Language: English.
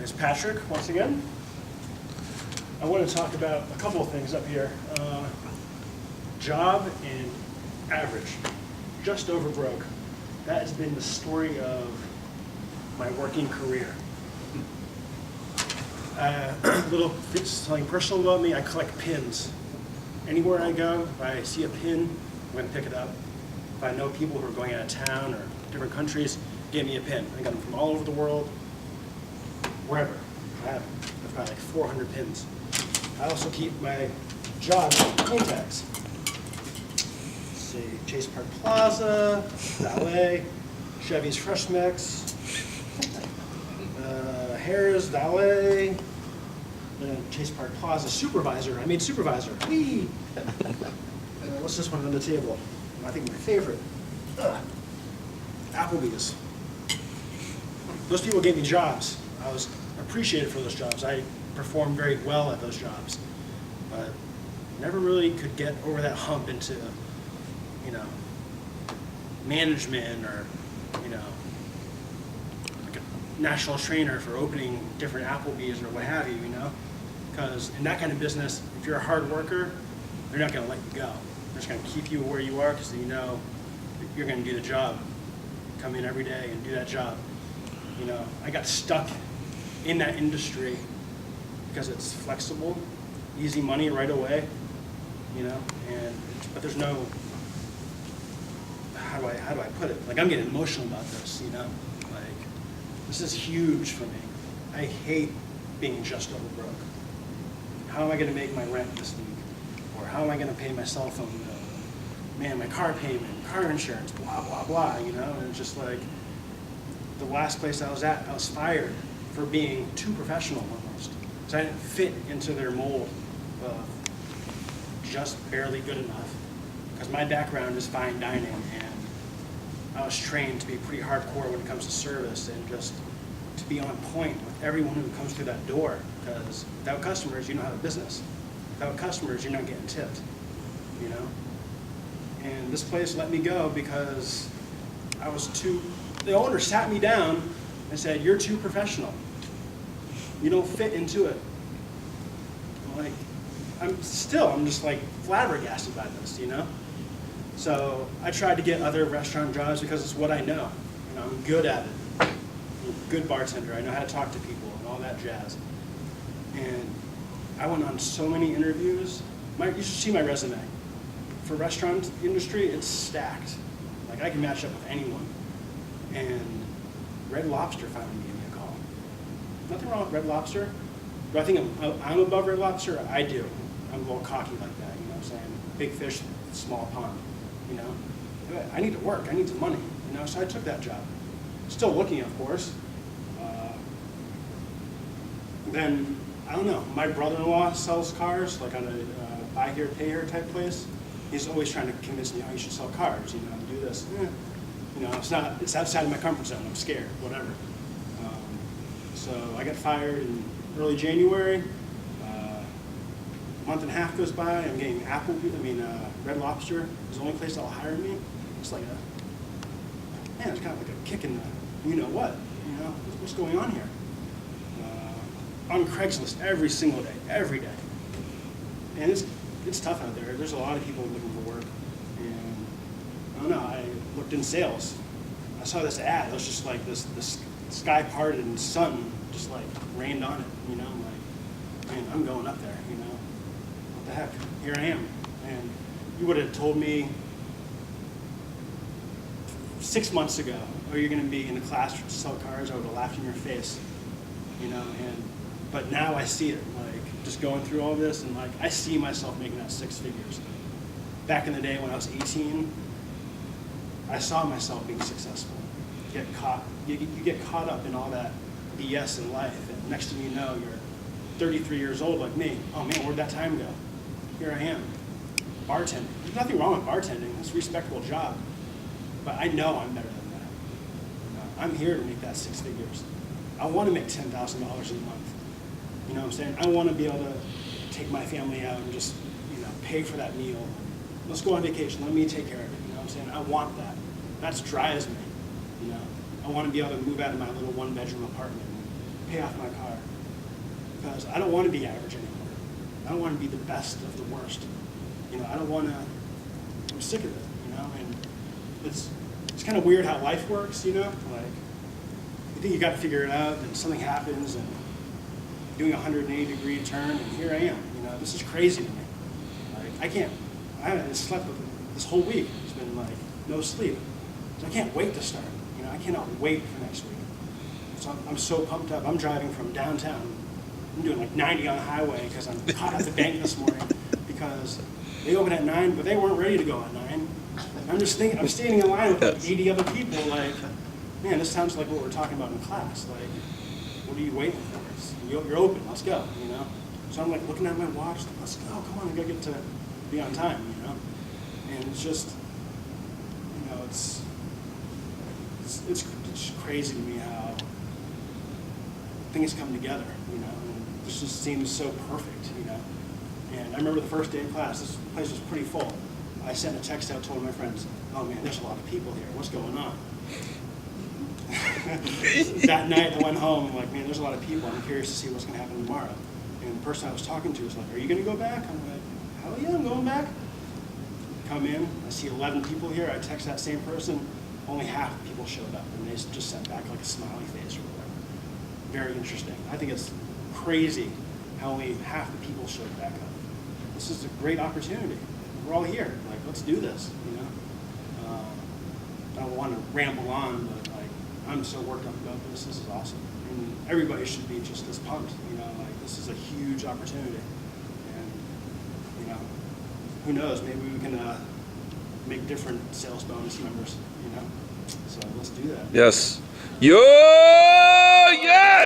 is Patrick once again. I want to talk about a couple of things up here. Job and average, just over broke. That has been the story of my working career. Something personal about me, I collect pins. Anywhere I go, if I see a pin, I'm going to pick it up. If I know people who are going out of town or different countries, give me a pin. I got them from all over the world, wherever. I've got like 400 pins. I also keep my job name tags. Let's see, Chase Park Plaza, Valet, Chevy's Fresh Mix, Harris, Valet, Chase Park Plaza, Supervisor. I made Supervisor. Whee! What's this one on the table? I think my favorite. Applebee's. Those people gave me jobs. I was appreciated for those jobs. I performed very well at those jobs, but never really could get over that hump into, management or, like a national trainer for opening different Applebee's or what have you, Because in that kind of business, if you're a hard worker, they're not going to let you go. They're just going to keep you where you are because you're going to do the job. Come in every day and do that job. I got stuck in that industry because it's flexible, easy money right away, but there's no, how do I put it? Like, I'm getting emotional about this, like, this is huge for me. I hate being just over broke. How am I going to make my rent this week? Or how am I going to pay my cell phone bill? Man, my car payment, car insurance, blah, blah, blah, and it's just like, the last place I was at, I was fired for being too professional almost. So I didn't fit into their mold of just barely good enough. Because my background is fine dining, and I was trained to be pretty hardcore when it comes to service and just to be on point with everyone who comes through that door. Because without customers, you don't have a business. Without customers, you're not getting tipped, And this place let me go because the owner sat me down and said, "You're too professional. You don't fit into it." I'm just like flabbergasted by this, So I tried to get other restaurant jobs because it's what I know. I'm good at it. I'm a good bartender. I know how to talk to people and all that jazz. And I went on so many interviews. You should see my resume. For restaurant industry, it's stacked. Like, I can match up with anyone. And Red Lobster finally gave me a call. Nothing wrong with Red Lobster. Do I think I'm above Red Lobster? I do. I'm a little cocky like that, you know what I'm saying? Big fish, small pond, I need to work. I need some money, so I took that job. Still looking, of course. Then, I don't know, my brother-in-law sells cars, like on a buy here, pay here type place. He's always trying to convince me, you should sell cars, do this. It's outside of my comfort zone. I'm scared, whatever. So I got fired in early January. A month and a half goes by. I'm getting Red Lobster is the only place that'll hire me. It's like it's kind of like a kick in the, what's going on here? On Craigslist every single day, every day. And it's tough out there. There's a lot of people looking for work. And I don't know, I looked in sales. I saw this ad. It was just like this sky parted and sun just like rained on it. I'm like, man, I'm going up there. What the heck? Here I am. And you would have told me 6 months ago, you're going to be in a class to sell cars. I would have laughed in your face. But now I see it. Like, just going through all this, and like, I see myself making that six figures. Back in the day when I was 18, I saw myself being successful. You get caught up in all that BS in life, and next thing you know, you're 33 years old like me. Oh man, where'd that time go? Here I am, bartending. There's nothing wrong with bartending. It's a respectable job, but I know I'm better than that. I'm here to make that six figures. I want to make $10,000 a month. You know what I'm saying? I want to be able to take my family out and just, pay for that meal. Let's go on vacation. Let me take care of it. You know what I'm saying? I want that. That drives me. I want to be able to move out of my little one-bedroom apartment and pay off my car. Because I don't want to be average anymore. I don't want to be the best of the worst. You know, I don't want to, I'm sick of it, you know, and it's kind of weird how life works, you know, like, you think you got to figure it out, and something happens, and doing a 180-degree turn, and here I am, you know, this is crazy to me. Like, I haven't slept this whole week. It's been like, no sleep. So I can't wait to start, you know, I cannot wait for next week. So I'm so pumped up. I'm driving from downtown. I'm doing like 90 on the highway because I'm caught at the bank this morning because they open at 9, but they weren't ready to go at 9. I'm just thinking, I'm standing in line with like 80 other people like, man, this sounds like what we're talking about in class. Like, what are you waiting for? You're open, let's go, you know? So I'm like looking at my watch, like, let's go, come on, I gotta get to be on time, you know? And it's just, you know, it's crazy to me how things come together, you know, and this just seems so perfect, you know. And I remember the first day of class, this place was pretty full. I sent a text out to one of my friends, oh man, there's a lot of people here, what's going on? That night I went home, I'm like, man, there's a lot of people, I'm curious to see what's gonna happen tomorrow. And the person I was talking to was like, are you gonna go back? I'm like, hell yeah, I'm going back. Come in, I see 11 people here, I text that same person, only half the people showed up, and they just sent back like a smiley face or whatever. Very interesting. I think it's crazy how only half the people showed back up. This is a great opportunity. We're all here. Like, let's do this, you know? I don't want to ramble on, but like, I'm so worked up about this. This is awesome. And everybody should be just as pumped, you know? Like, this is a huge opportunity. And, you know, who knows? Maybe we can make different sales bonus numbers, you know? So let's do that. Yes. Yo, yeah!